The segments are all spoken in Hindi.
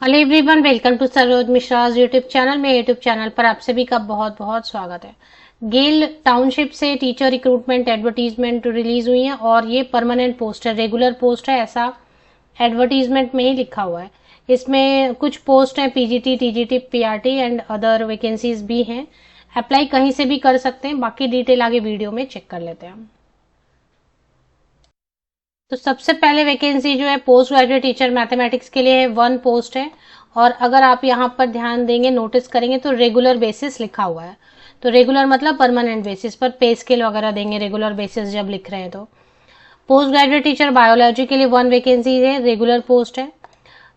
Hello everyone, welcome to Saroj Mishra's YouTube channel. मेरे यूट्यूब चैनल पर आप सभी का बहुत बहुत स्वागत है। गेल टाउनशिप से टीचर रिक्रूटमेंट एडवर्टीजमेंट रिलीज हुई है और ये परमानेंट पोस्ट है, रेगुलर पोस्ट है, ऐसा एडवर्टीजमेंट में ही लिखा हुआ है। इसमें कुछ पोस्ट हैं PGT, TGT, PRT and other vacancies भी हैं। अप्लाई कहीं से भी कर सकते हैं, बाकी डिटेल आगे वीडियो में चेक कर लेते हैं। तो सबसे पहले वैकेंसी जो है पोस्ट ग्रेजुएट टीचर मैथमेटिक्स के लिए है, 1 पोस्ट है। और अगर आप यहाँ पर ध्यान देंगे, नोटिस करेंगे तो रेगुलर बेसिस लिखा हुआ है। तो रेगुलर मतलब परमानेंट बेसिस पर पे स्केल वगैरह देंगे रेगुलर बेसिस जब लिख रहे हैं। तो पोस्ट ग्रेजुएट टीचर बायोलॉजी के लिए 1 वैकेंसी है, रेगुलर पोस्ट है।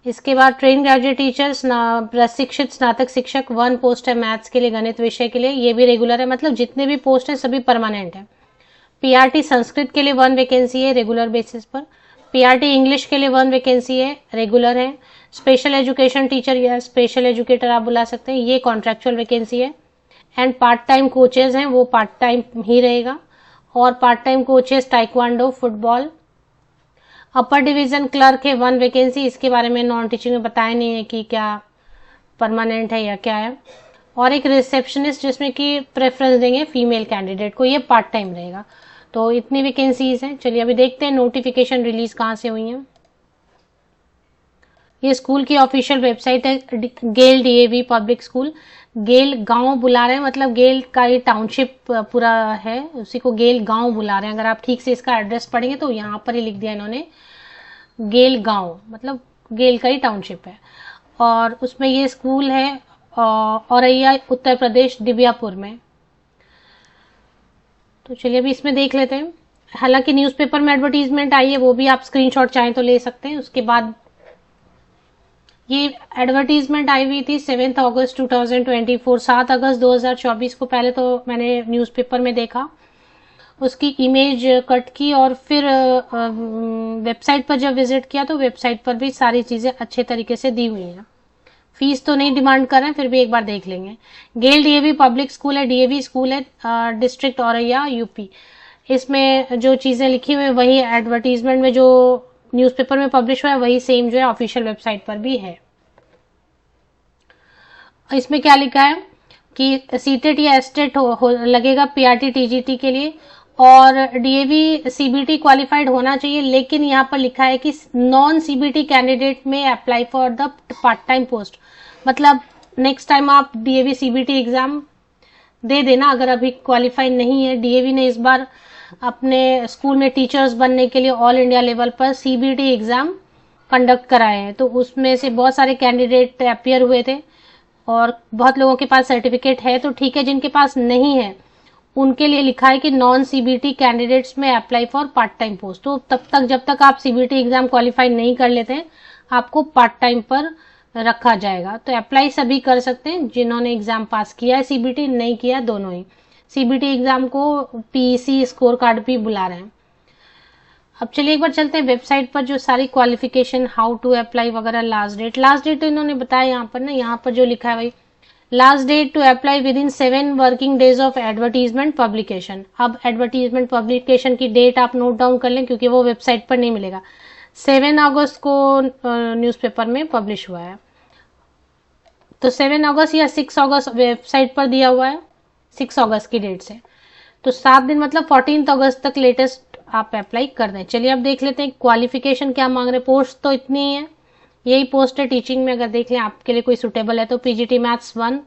इसके बाद ट्रेन ग्रेजुएट टीचर प्रशिक्षित स्नातक शिक्षक 1 पोस्ट है मैथ्स के लिए, गणित विषय के लिए, ये भी रेगुलर है। मतलब जितने भी पोस्ट है सभी परमानेंट है। पीआरटी संस्कृत के लिए 1 वैकेंसी है, रेगुलर बेसिस पर। पीआरटी इंग्लिश के लिए 1 वैकेंसी है, रेगुलर है। स्पेशल एजुकेशन टीचर या स्पेशल एजुकेटर आप बुला सकते हैं, ये कॉन्ट्रेक्चुअल वैकेंसी है। एंड पार्ट टाइम कोचेज हैं, वो पार्ट टाइम ही रहेगा। और part time coaches taekwondo, football. Upper division clerk है 1 वैकेंसी, इसके बारे में नॉन टीचिंग में बताया नहीं है कि क्या परमानेंट है या क्या है। और एक रिसेप्शनिस्ट जिसमें कि प्रेफरेंस देंगे फीमेल कैंडिडेट को, ये पार्ट टाइम रहेगा। तो इतनी वैकेंसीज हैं। चलिए अभी देखते हैं नोटिफिकेशन रिलीज कहाँ से हुई है। ये स्कूल की ऑफिशियल वेबसाइट है, गेल डीएवी पब्लिक स्कूल। गेल गांव बुला रहे हैं, मतलब गेल का ये टाउनशिप पूरा है, उसी को गेल गांव बुला रहे हैं। अगर आप ठीक से इसका एड्रेस पढ़ेंगे तो यहाँ पर ही लिख दिया इन्होंने, गेल गांव, मतलब गेल का ही टाउनशिप है। और उसमें ये स्कूल है औरैया, उत्तर प्रदेश, दिव्यापुर में। तो चलिए अभी इसमें देख लेते हैं। हालांकि न्यूज़पेपर में एडवर्टीजमेंट आई है, वो भी आप स्क्रीनशॉट चाहें तो ले सकते हैं। उसके बाद ये एडवर्टीजमेंट आई हुई थी 7 अगस्त 2024, 7 अगस्त 2024 को। पहले तो मैंने न्यूज़पेपर में देखा, उसकी इमेज कट की और फिर वेबसाइट पर जब विजिट किया तो वेबसाइट पर भी सारी चीज़ें अच्छे तरीके से दी हुई हैं। फीस तो नहीं डिमांड कर रहे हैं, फिर भी एक बार देख लेंगे। गेल डीएवी पब्लिक स्कूल है, डीएवी स्कूल है, डिस्ट्रिक्ट औरैया, यूपी। इसमें जो चीजें लिखी हुई वही एडवर्टीजमेंट में जो न्यूज़पेपर में पब्लिश हुआ है वही सेम जो है ऑफिशियल वेबसाइट पर भी है। इसमें क्या लिखा है कि सीटेट या एस्टेट लगेगा पीआरटी टीजीटी के लिए, और डीएवी सीबीटी क्वालिफाइड होना चाहिए। लेकिन यहाँ पर लिखा है कि नॉन सीबीटी कैंडिडेट में apply for the part time post. मतलब नेक्स्ट टाइम आप डीएवी सीबीटी एग्जाम दे देना अगर अभी क्वालिफाई नहीं है। डीएवी ने इस बार अपने स्कूल में टीचर्स बनने के लिए ऑल इंडिया लेवल पर सीबीटी एग्जाम कंडक्ट कराए हैं, तो उसमें से बहुत सारे कैंडिडेट अपियर हुए थे और बहुत लोगों के पास सर्टिफिकेट है तो ठीक है, जिनके पास नहीं है उनके लिए लिखा है कि नॉन सीबीटी कैंडिडेट्स में apply for part time post. तो तब तक जब तक आप सीबीटी एग्जाम क्वालिफाई नहीं कर लेते हैं आपको पार्ट टाइम पर रखा जाएगा। तो अप्लाई सभी कर सकते हैं जिन्होंने एग्जाम पास किया है, सीबीटी नहीं किया, दोनों ही। सीबीटी एग्जाम को पीईसी स्कोर कार्ड भी बुला रहे हैं। अब चलिए एक बार चलते हैं वेबसाइट पर, जो सारी क्वालिफिकेशन, हाउ टू अप्लाई वगैरह, लास्ट डेट तो इन्होंने बताया यहाँ पर ना, यहाँ पर जो लिखा है भाई, last date to apply within 7 working days of advertisement publication. अब एडवर्टीजमेंट पब्लिकेशन की डेट आप नोट डाउन कर लें क्योंकि वो वेबसाइट पर नहीं मिलेगा। 7 अगस्त को न्यूज़पेपर में पब्लिश हुआ है, तो 7 अगस्त या 6 अगस्त वेबसाइट पर दिया हुआ है, 6 अगस्त की डेट से। तो 7 दिन मतलब 14 अगस्त तक लेटेस्ट आप अप्लाई कर दें। चलिए अब देख लेते हैं क्वालिफिकेशन क्या मांग रहे। पोस्ट तो इतनी ही है, यही पोस्ट है टीचिंग में। अगर देख लें आपके लिए कोई सुटेबल है तो PGT maths 1,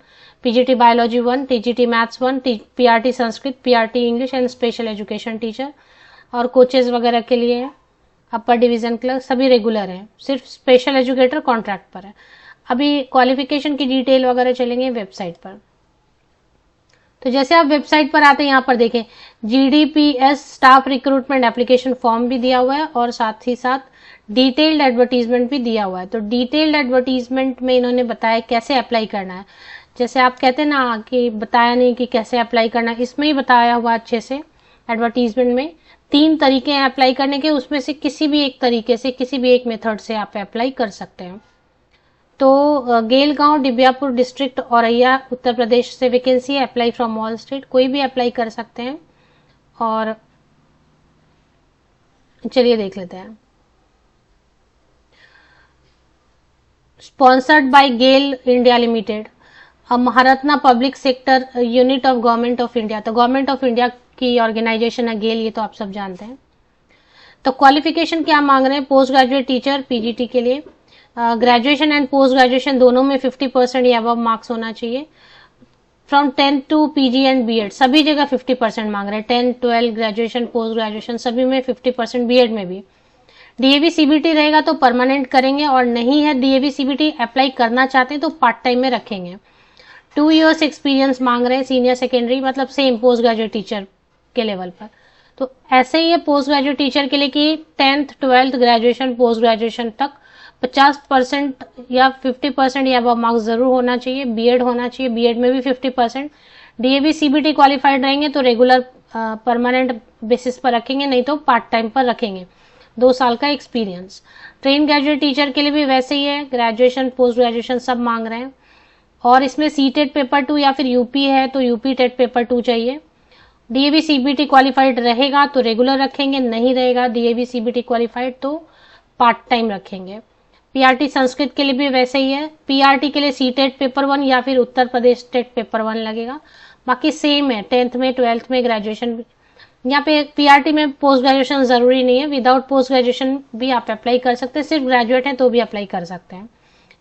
PGT biology 1, TGT maths 1, PRT Sanskrit, PRT English and special education teacher, और कोचेज वगैरह के लिए है। अपर डिवीजन क्लर्क सभी रेगुलर हैं, सिर्फ स्पेशल एजुकेटर कॉन्ट्रैक्ट पर है। अभी क्वालिफिकेशन की डिटेल वगैरह चलेंगे वेबसाइट पर। तो जैसे आप वेबसाइट पर आते हैं यहाँ पर देखें, जीडीपीएस स्टाफ रिक्रूटमेंट एप्लीकेशन फॉर्म भी दिया हुआ है और साथ ही साथ डिटेल्ड एडवर्टीजमेंट भी दिया हुआ है। तो डिटेल्ड एडवर्टीजमेंट में इन्होंने बताया कैसे अप्लाई करना है। जैसे आप कहते हैं ना कि बताया नहीं कि कैसे अप्लाई करना है, इसमें ही बताया हुआ अच्छे से। एडवर्टीजमेंट में 3 तरीके हैं अप्लाई करने के, उसमें से किसी भी एक तरीके से, किसी भी एक मेथड से आप अप्लाई कर सकते हैं। तो गेल गांव, दिव्यापुर डिस्ट्रिक्ट, औरैया, उत्तर प्रदेश से वैकेंसी है। अप्लाई फ्रॉम ऑल स्टेट, कोई भी अप्लाई कर सकते हैं। और चलिए देख लेते हैं। Sponsored by GAIL India limited, Maharatna public sector unit of government of India. तो गवर्नमेंट ऑफ इंडिया की ऑर्गेनाइजेशन है गेल, ये तो आप सब जानते हैं। तो क्वालिफिकेशन क्या मांग रहे हैं? पोस्ट ग्रेजुएट टीचर पीजीटी के लिए ग्रेजुएशन एंड पोस्ट ग्रेजुएशन दोनों में 50% या अबव मार्क्स होना चाहिए। From 10th to PG and BEd सभी जगह 50% मांग रहे हैं। 10, 12, ग्रेजुएशन, पोस्ट ग्रेजुएशन सभी में 50%, बीएड में भी। डीएवी सीबीटी रहेगा तो परमानेंट करेंगे, और नहीं है डीएवी सीबीटी अप्लाई करना चाहते हैं तो पार्ट टाइम में रखेंगे। 2 years एक्सपीरियंस मांग रहे हैं, सीनियर सेकेंडरी मतलब सेम पोस्ट ग्रेजुएट टीचर के लेवल पर। तो ऐसे ही है पोस्ट ग्रेजुएट टीचर के लिए कि 10th, 12th, graduation, post graduation तक 50% या 50% या अब मार्क्स जरूर होना चाहिए। बीएड होना चाहिए, बीएड में भी 50%। डीएवी सीबीटी क्वालिफाइड रहेंगे तो रेगुलर परमानेंट बेसिस पर रखेंगे, नहीं तो पार्ट टाइम पर रखेंगे। 2 साल का एक्सपीरियंस। ट्रेन ग्रेजुएट टीचर के लिए भी वैसे ही है, ग्रेजुएशन, पोस्ट ग्रेजुएशन सब मांग रहे हैं। और इसमें सीटेट पेपर 2 या फिर यूपी है तो यूपी टेट पेपर 2 चाहिए। डीएवी सीबीटी क्वालिफाइड रहेगा तो रेगुलर रखेंगे, नहीं रहेगा डीएवी सीबीटी क्वालिफाइड तो पार्ट टाइम रखेंगे। पीआरटी संस्कृत के लिए भी वैसे ही है। पीआरटी के लिए सीटेट पेपर 1 या फिर उत्तर प्रदेश टेट पेपर 1 लगेगा, बाकी सेम है 10th में, 12th में, ग्रेजुएशन। यहाँ पे पीआरटी में पोस्ट ग्रेजुएशन जरूरी नहीं है, विदाउट पोस्ट ग्रेजुएशन भी आप अप्लाई कर सकते हैं, सिर्फ ग्रेजुएट हैं तो भी अप्लाई कर सकते हैं।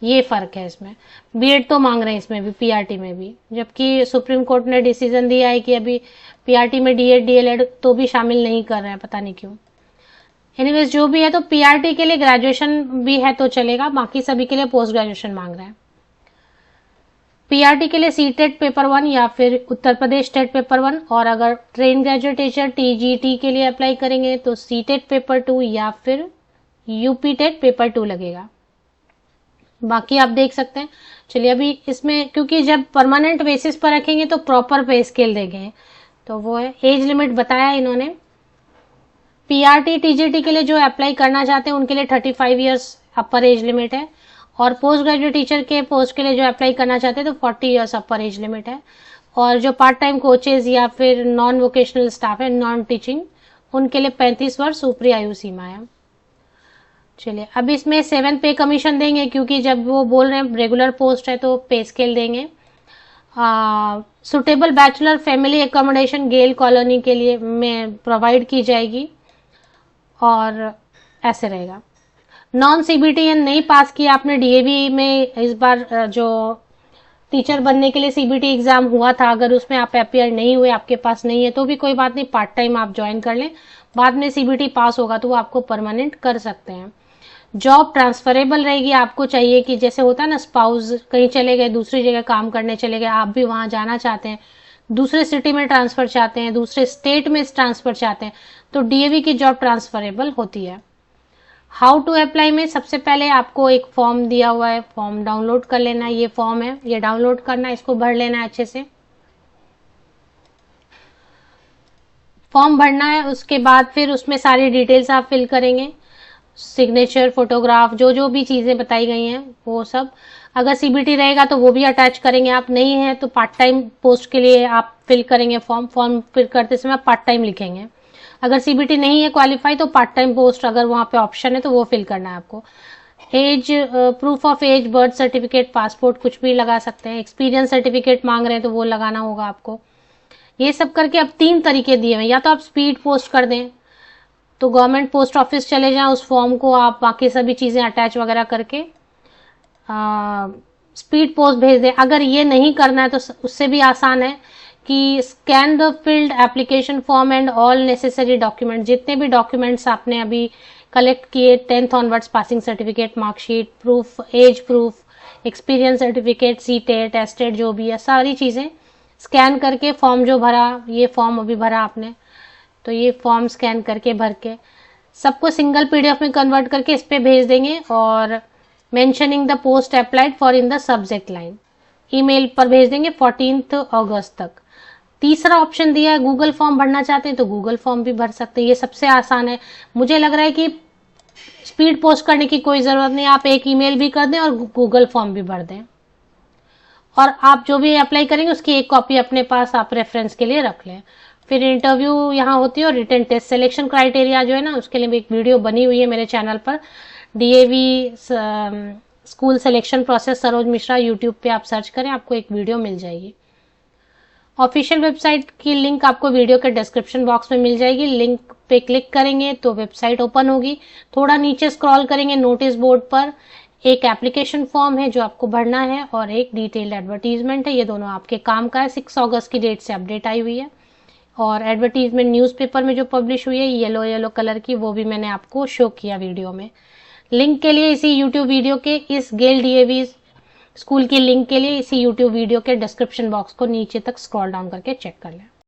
ये फर्क है इसमें। बीएड तो मांग रहे हैं इसमें भी, पीआरटी में भी, जबकि सुप्रीम कोर्ट ने डिसीजन दिया है कि अभी पीआरटी में डीएड, डीएलएड तो भी शामिल नहीं कर रहे हैं, पता नहीं क्यों। एनीवेज जो भी है, तो पीआरटी के लिए ग्रेजुएशन भी है तो चलेगा, बाकी सभी के लिए पोस्ट ग्रेजुएशन मांग रहे हैं। पीआरटी के लिए सीटेट पेपर 1 या फिर उत्तर प्रदेश टेट पेपर 1, और अगर ट्रेन ग्रेजुएट टीचर टीजीटी के लिए अप्लाई करेंगे तो सीटेट पेपर 2 या फिर यूपी टेट पेपर 2 लगेगा। बाकी आप देख सकते हैं। चलिए अभी इसमें, क्योंकि जब परमानेंट बेसिस पर रखेंगे तो प्रॉपर पे स्केल देंगे, तो वो है। एज लिमिट बताया इन्होंने। पीआरटी टीजीटी के लिए जो अप्लाई करना चाहते हैं उनके लिए 35 इयर्स अपर एज लिमिट है, और पोस्ट ग्रेजुएट टीचर के पोस्ट के लिए जो अप्लाई करना चाहते हैं तो 40 इयर्स अपर एज लिमिट है। और जो पार्ट टाइम कोचेज या फिर नॉन वोकेशनल स्टाफ है, नॉन टीचिंग, उनके लिए 35 वर्ष ऊपरी आयु सीमा है। चलिए अब इसमें 7 पे कमीशन देंगे, क्योंकि जब वो बोल रहे हैं रेगुलर पोस्ट है तो पे स्केल देंगे। सुटेबल बैचलर फैमिली एकोमोडेशन गेल कॉलोनी के लिए में प्रोवाइड की जाएगी, और ऐसे रहेगा। नॉन सीबीटी नहीं पास किया आपने डीएवी में, इस बार जो टीचर बनने के लिए सीबीटी एग्जाम हुआ था, अगर उसमें आप अपियर नहीं हुए, आपके पास नहीं है तो भी कोई बात नहीं, पार्ट टाइम आप ज्वाइन कर लें, बाद में सीबीटी पास होगा तो वो आपको परमानेंट कर सकते हैं। जॉब ट्रांसफरेबल रहेगी। आपको चाहिए कि जैसे होता है ना, स्पाउस कहीं चले गए, दूसरी जगह काम करने चले गए, आप भी वहां जाना चाहते हैं, दूसरे सिटी में ट्रांसफर चाहते हैं, दूसरे स्टेट में ट्रांसफर चाहते हैं, तो डीएवी की जॉब ट्रांसफरेबल होती है। हाउ टू अप्लाई में सबसे पहले आपको एक फॉर्म दिया हुआ है, फॉर्म डाउनलोड कर लेना है। ये फॉर्म है, ये डाउनलोड करना है, इसको भर लेना है अच्छे से। फॉर्म भरना है, उसके बाद फिर उसमें सारी डिटेल्स आप फिल करेंगे, सिग्नेचर, फोटोग्राफ, जो जो भी चीजें बताई गई हैं वो सब। अगर सीबीटी रहेगा तो वो भी अटैच करेंगे, आप नहीं है तो पार्ट टाइम पोस्ट के लिए आप फिल करेंगे फॉर्म फिल करते समय आप पार्ट टाइम लिखेंगे। अगर सीबीटी नहीं है क्वालिफाई तो पार्ट टाइम पोस्ट अगर वहां पे ऑप्शन है तो वो फिल करना है आपको। Age, proof of age, birth certificate, passport कुछ भी लगा सकते हैं। एक्सपीरियंस सर्टिफिकेट मांग रहे हैं तो वो लगाना होगा आपको। ये सब करके अब 3 तरीके दिए हुए, या तो आप स्पीड पोस्ट कर दें तो गवर्नमेंट पोस्ट ऑफिस चले जाएं, उस फॉर्म को आप बाकी सभी चीजें अटैच वगैरह करके स्पीड पोस्ट भेज दें। अगर ये नहीं करना है तो उससे भी आसान है कि scan the filled application form and all necessary document, जितने भी डॉक्यूमेंट्स आपने अभी कलेक्ट किए, 10th onwards passing certificate, marksheet, proof, age proof, experience certificate, CTET, STET, जो भी है सारी चीजें स्कैन करके फॉर्म जो भरा, ये फॉर्म अभी भरा आपने, तो ये फॉर्म स्कैन करके भर के सबको सिंगल पीडीएफ में कन्वर्ट करके इस पे भेज देंगे, और mentioning the post applied for in the subject line email पर भेज देंगे 14 अगस्त तक। तीसरा ऑप्शन दिया है, गूगल फॉर्म भरना चाहते हैं तो गूगल फॉर्म भी भर सकते हैं, ये सबसे आसान है। मुझे लग रहा है कि स्पीड पोस्ट करने की कोई जरूरत नहीं, आप एक ईमेल भी कर दें और गूगल फॉर्म भी भर दें, और आप जो भी अप्लाई करेंगे उसकी एक कॉपी अपने पास आप रेफरेंस के लिए रख लें। फिर इंटरव्यू यहाँ होती है और रिटन टेस्ट। सिलेक्शन क्राइटेरिया जो है ना, उसके लिए भी एक वीडियो बनी हुई है मेरे चैनल पर, DAV school selection process Saroj Mishra YouTube पे आप सर्च करें, आपको एक वीडियो मिल जाएगी। ऑफिशियल वेबसाइट की लिंक आपको वीडियो के डिस्क्रिप्शन बॉक्स में मिल जाएगी। लिंक पे क्लिक करेंगे तो वेबसाइट ओपन होगी। थोड़ा नीचे स्क्रॉल करेंगे, नोटिस बोर्ड पर एक एप्लीकेशन फॉर्म है जो आपको भरना है और एक डिटेल्ड एडवर्टीजमेंट है। ये दोनों आपके काम का है। 6 अगस्त की डेट से अपडेट आई हुई है और एडवर्टीजमेंट न्यूज़पेपर में जो पब्लिश हुई है येलो येलो कलर की, वो भी मैंने आपको शो किया वीडियो में। लिंक के लिए इसी यूट्यूब वीडियो के, इस गेल डीएवी स्कूल की लिंक के लिए इसी यूट्यूब वीडियो के डिस्क्रिप्शन बॉक्स को नीचे तक स्क्रॉल डाउन करके चेक कर लें।